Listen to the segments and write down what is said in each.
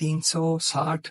360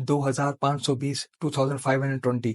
2520، 2520۔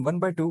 1/2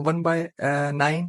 1/9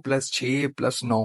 + 6 + 9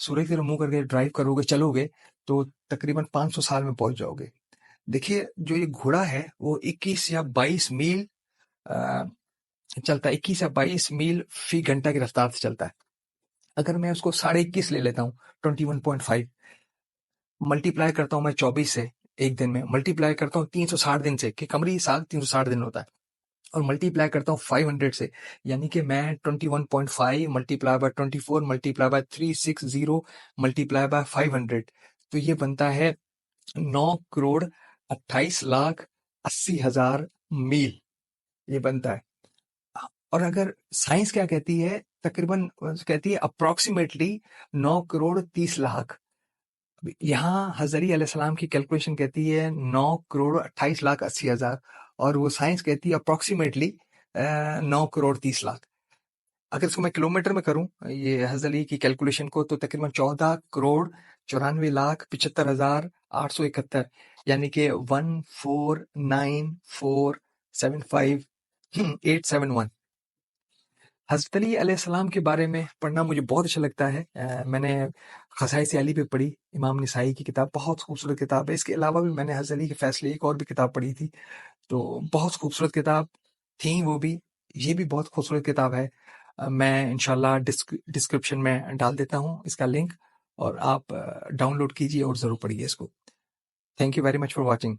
सूरज की तरफ मुंह करके ड्राइव करोगे, चलोगे तो तकरीबन 500 साल में पहुंच जाओगे। देखिए जो ये घोड़ा है वो 21 या 22 मील चलता है, 21 या 22 मील फी घंटा की रफ्तार से चलता है। अगर मैं उसको 21.5 ले लेता हूँ, 21.5 मल्टीप्लाई करता हूँ मैं 24 से एक दिन में, मल्टीप्लाई करता हूँ 360 दिन से, कि कमरी साल 360 दिन होता है, और मल्टीप्लाई करता हूँ 500 से, यानी कि मैं 21.5 multiply by 24 multiply by 360 multiply by 500, तो ये बनता है 9,28,80,000 मील ये बनता है। और अगर साइंस क्या कहती है, तकरीबन कहती है अप्रोक्सीमेटली 9,30,00,000। यहाँ हज़रत अली अलैहिस्सलाम की कैलकुलेशन कहती है 9,28,80,000, और वो साइंस कहती है अप्रोक्सीमेटली 9,30,00,000। अगर इसको मैं किलोमीटर में करूं ये हज़रत अली की कैलकुलेशन को, तो तकरीबन 14,94,75,871, यानी कि 149475871। हज़रत अली अलैहिस्सलाम के बारे में पढ़ना मुझे बहुत अच्छा लगता है। मैंने ख़साइस अली पे पढ़ी, इमाम निसाई की किताब, बहुत खूबसूरत किताब है। इसके अलावा भी मैंने हज़रत अली के फ़ैसले एक और भी किताब पढ़ी थी, तो बहुत खूबसूरत किताब थी वो भी। ये भी बहुत खूबसूरत किताब है। मैं इंशाल्लाह डिस्क्रिप्शन में डाल देता हूँ इसका लिंक, और आप डाउनलोड कीजिए और ज़रूर पढ़िए इसको। Thank you very much for watching.